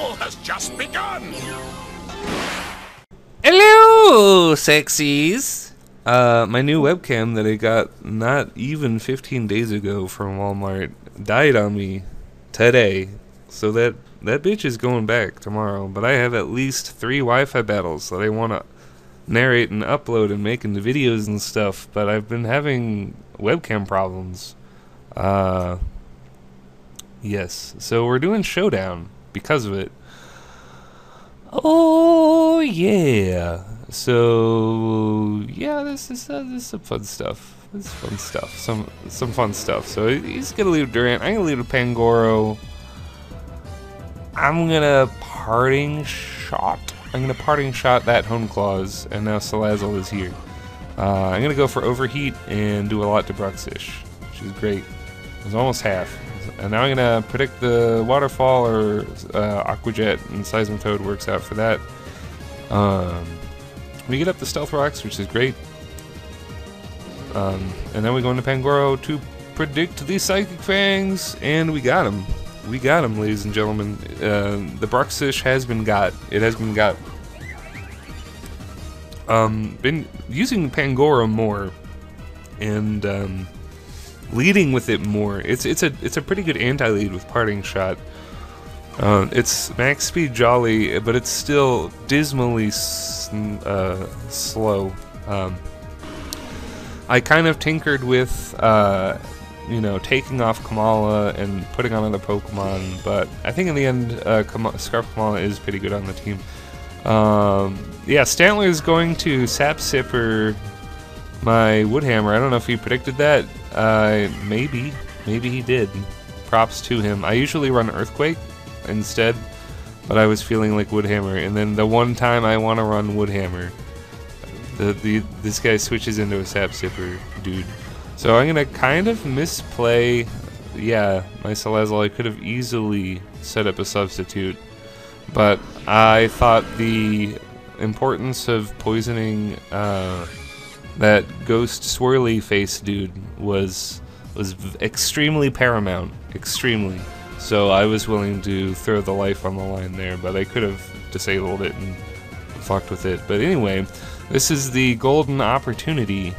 battle has just begun! Hello, sexies! My new webcam that I got not even 15 days ago from Walmart died on me today. So that bitch is going back tomorrow. But I have at least 3 Wi-Fi battles that I want to narrate and upload and make into videos and stuff. But I've been having webcam problems. Yes. So we're doing Showdown because of it. Oh yeah. So yeah, this is some fun stuff. This is fun stuff. Some fun stuff. So he's gonna leave Durant. I'm gonna leave Pangoro. I'm gonna parting shot that Hone Claws, and now Salazzle is here. I'm gonna go for Overheat and do a lot to Bruxish, which is great. It was almost half. And now I'm gonna predict the Waterfall or Aqua Jet, and Seismitoad works out for that. We get up the Stealth Rocks, which is great. And then we go into Pangoro to predict the Psychic Fangs, and we got him. We got him, ladies and gentlemen. The Bruxish has been got. It has been got. Been using Pangoro more, and leading with it more. It's a pretty good anti-lead with Parting Shot. It's max speed jolly, but it's still dismally slow. I kind of tinkered with you know, taking off Komala and putting on other Pokemon, but I think in the end Scarf Komala is pretty good on the team. Yeah, Stantler is going to Sap Sipper my Woodhammer. I don't know if he predicted that. Maybe he did. Props to him. I usually run Earthquake instead, but I was feeling like Woodhammer, and then the one time I want to run Woodhammer, this guy switches into a Sap Sipper dude. So I'm gonna kind of misplay, yeah, my Salazzle. I could have easily set up a substitute, but I thought the importance of poisoning that ghost swirly face dude was extremely paramount, extremely. So I was willing to throw the life on the line there, but I could have disabled it and fucked with it. But anyway, this is the golden opportunity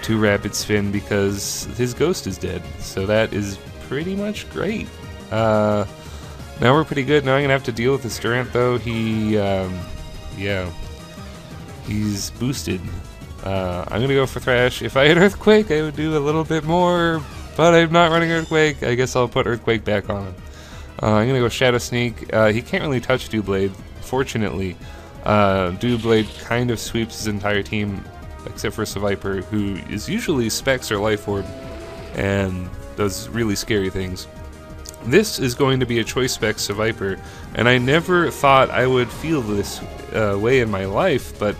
to Rapid Spin because his ghost is dead. So that is pretty much great. Now we're pretty good. Now I'm gonna have to deal with this Durant though. Yeah, he's boosted. I'm gonna go for Thrash. If I had Earthquake, I would do a little bit more, but I'm not running Earthquake. I guess I'll put Earthquake back on him. I'm gonna go Shadow Sneak. He can't really touch Doublade, fortunately. Doublade kind of sweeps his entire team, except for Seviper, who is usually Specs or Life Orb, and does really scary things. This is going to be a Choice Spec Seviper, and I never thought I would feel this way in my life, but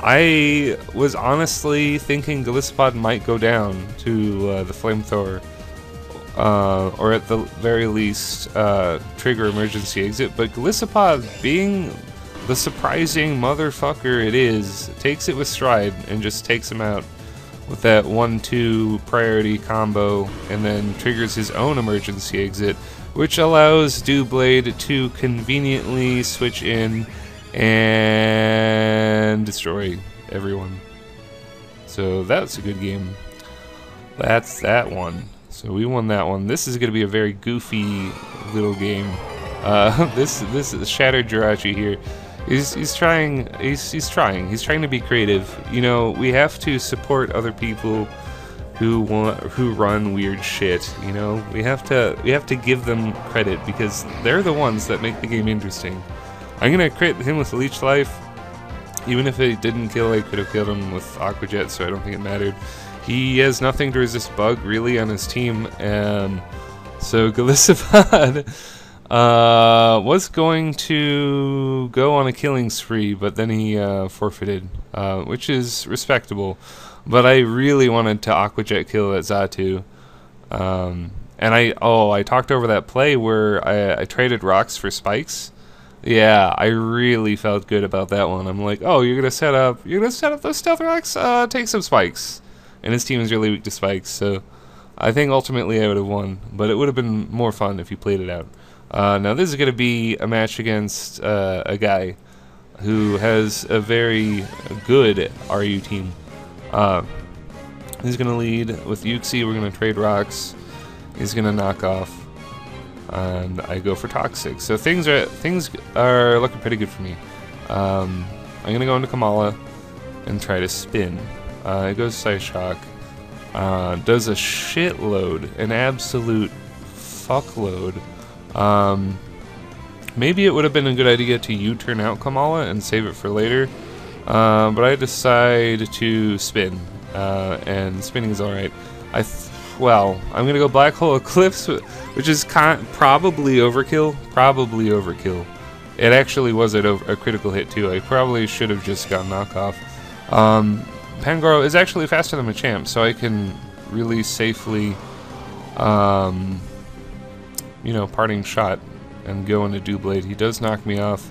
I was honestly thinking Golisopod might go down to the Flamethrower, or at the very least trigger emergency exit, but Golisopod, being the surprising motherfucker it is, takes it with stride and just takes him out with that 1-2 priority combo, and then triggers his own emergency exit, which allows Doublade to conveniently switch in and destroy everyone. So that's a good game. That's that one. So we won that one. This is going to be a very goofy little game. This is Shattered Jirachi here. He's trying to be creative. You know, we have to support other people who run weird shit. You know, we have to give them credit because they're the ones that make the game interesting. I'm gonna crit him with Leech Life. Even if it didn't kill, I could have killed him with Aqua Jet, so I don't think it mattered. He has nothing to resist Bug really on his team, and so Golisopod was going to go on a killing spree, but then he forfeited, which is respectable. But I really wanted to Aqua Jet kill that Xatu. And I talked over that play where I traded rocks for spikes. Yeah, I really felt good about that one. I'm like, oh, you're gonna set up those stealth rocks? Take some spikes. And his team is really weak to spikes, so I think ultimately I would have won, but it would have been more fun if you played it out. Now this is going to be a match against a guy who has a very good RU team. He's going to lead with Yuxi. We're going to trade rocks. He's going to knock off, and I go for Toxic. So things are looking pretty good for me. I'm going to go into Komala and try to spin. It goes Psyshock. Does a shitload, an absolute fuckload. Maybe it would have been a good idea to U-turn out Komala and save it for later, but I decide to spin, and spinning is alright. Well, I'm gonna go Black Hole Eclipse, which is probably overkill. Probably overkill. It actually was a critical hit too. I probably should have just got knockoff. Pangoro is actually faster than Machamp, so I can really safely, you know, parting shot and go into Doublade. He does knock me off.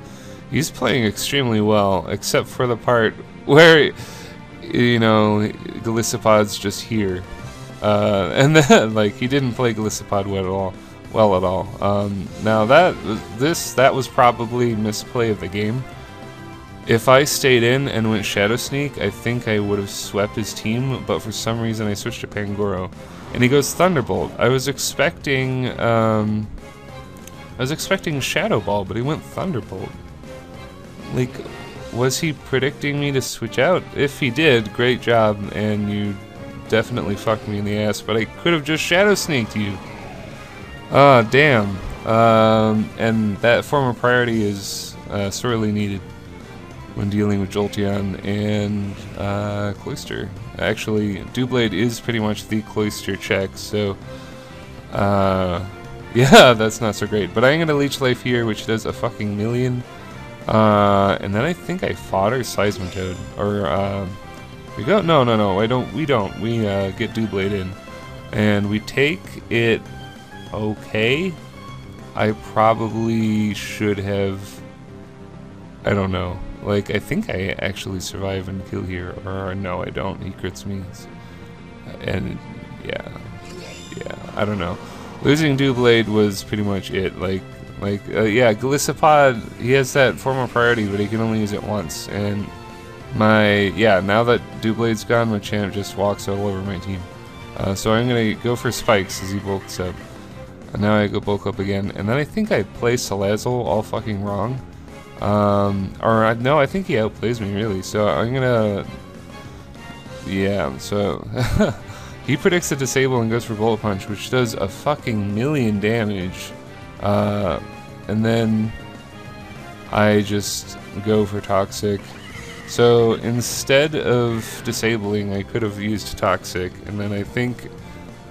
He's playing extremely well, except for the part where, you know, Golisopod's just here. And then, like, he didn't play Golisopod well at all. Now that was probably misplay of the game. If I stayed in and went Shadow Sneak, I think I would have swept his team, but for some reason I switched to Pangoro. And he goes Thunderbolt. I was expecting Shadow Ball, but he went Thunderbolt. Like, was he predicting me to switch out? If he did, great job, and you definitely fucked me in the ass, but I could have just Shadow Sneaked you. Ah, damn. And that form of priority is sorely needed when dealing with Jolteon and Cloyster. Actually, Doublade is pretty much the Cloyster check, so yeah, that's not so great. But I'm gonna Leech Life here, which does a fucking million. And then I think I fought our Seismitoad. Or we go no, we don't. We get Doublade in. And we take it okay. I probably should have, I don't know. Like, I think I actually survive and kill here, or no, I don't. He crits me, and yeah, I don't know. Losing Doublade was pretty much it. Yeah, Golisopod, he has that form of priority, but he can only use it once. And now that Doublade's gone, Machamp just walks all over my team. So I'm gonna go for Spikes as he bulks up. And now I go bulk up again, and then I think I play Salazzle all fucking wrong. No, I think he outplays me, really, so I'm gonna, yeah, so, he predicts a Disable and goes for Bullet Punch, which does a fucking million damage, and then I just go for Toxic. So instead of disabling, I could have used Toxic, and then I think,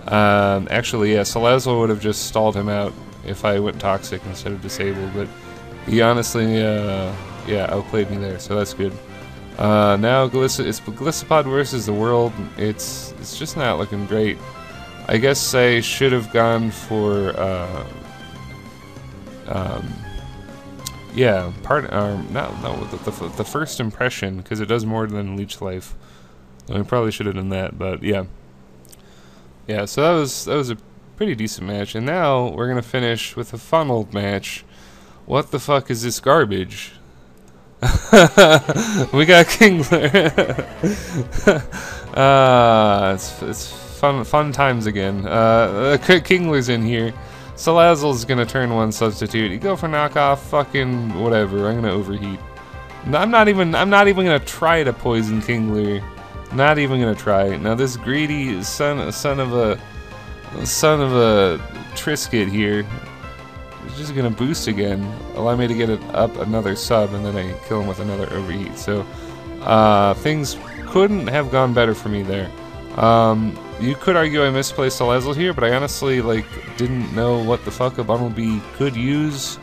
actually, yeah, Salazzle would have just stalled him out if I went Toxic instead of Disable, but he honestly, yeah, outplayed me there, so that's good. Now it's Golisopod versus the world. It's just not looking great. I guess I should have gone for yeah, the first impression, because it does more than Leech Life. I probably should have done that, but yeah. Yeah, so that was a pretty decent match, and now we're gonna finish with a funneled match. What the fuck is this garbage? We got Kingler. It's fun times again. Kingler's in here. Salazzle's gonna turn one substitute. You go for knockoff, fucking whatever. I'm gonna overheat. I'm not even gonna try to poison Kingler. Not even gonna try. Now this greedy son of a Trisket here. He's just gonna boost again, allow me to get it up another sub, and then I kill him with another overheat. So things couldn't have gone better for me there. You could argue I misplaced Salazzle here, but I honestly didn't know what the fuck a Bumblebee could use.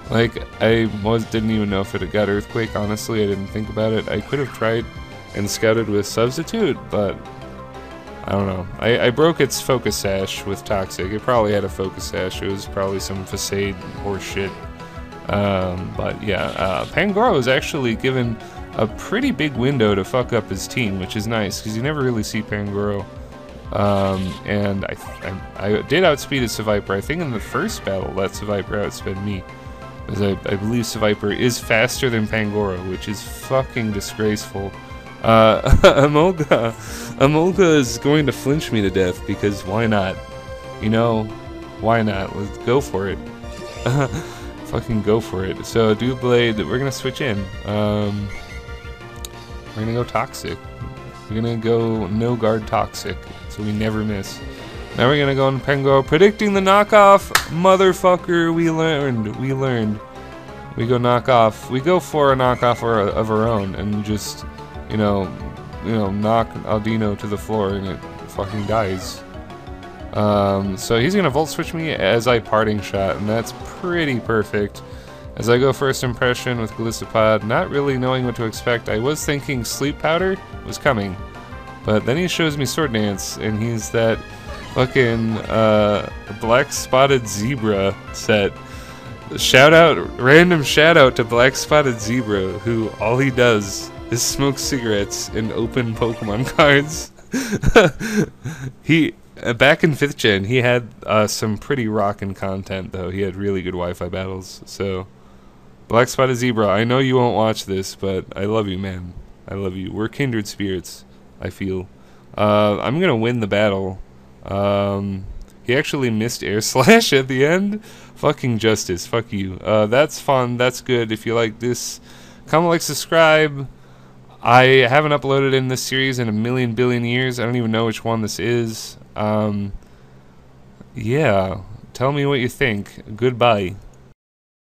Didn't even know if it had got Earthquake. Honestly, I didn't think about it. I could have tried and scouted with Substitute, but I don't know. I broke its Focus Sash with Toxic. It probably had a Focus Sash. It was probably some Facade horse shit. But yeah, Pangoro is actually given a pretty big window to fuck up his team, which is nice, because you never really see Pangoro And I did outspeed Seviper. I think in the first battle that Seviper outsped me. Because I believe Seviper is faster than Pangoro, which is fucking disgraceful. Amolga is going to flinch me to death, because why not? You know, why not? Let's go for it. Fucking go for it. So, Doublade, we're gonna switch in. We're gonna go Toxic. We're gonna go no guard Toxic, so we never miss. Now we're gonna go on Pangoro, predicting the knockoff. Motherfucker, we learned. We go knockoff. We go for a knockoff of our own, and just, you know, knock Aldino to the floor, and it fucking dies. So he's gonna Volt Switch me as I parting shot, and that's pretty perfect. As I go first impression with Gliscopod, not really knowing what to expect. I was thinking Sleep Powder was coming, but then he shows me Sword Dance, and he's that fucking Black Spotted Zebra set. Random shout out to Black Spotted Zebra, who all he does is smoke cigarettes and open Pokemon cards. Back in 5th gen, he had some pretty rockin' content, though. He had really good Wi-Fi battles. So, Black Spotted Zebra, I know you won't watch this, but I love you, man. I love you. We're kindred spirits, I feel. I'm gonna win the battle. He actually missed Air Slash at the end. Fucking justice. Fuck you. That's fun. That's good. If you like this, comment, like, subscribe. I haven't uploaded in this series in a million billion years. I don't even know which one this is. Yeah. Tell me what you think. Goodbye.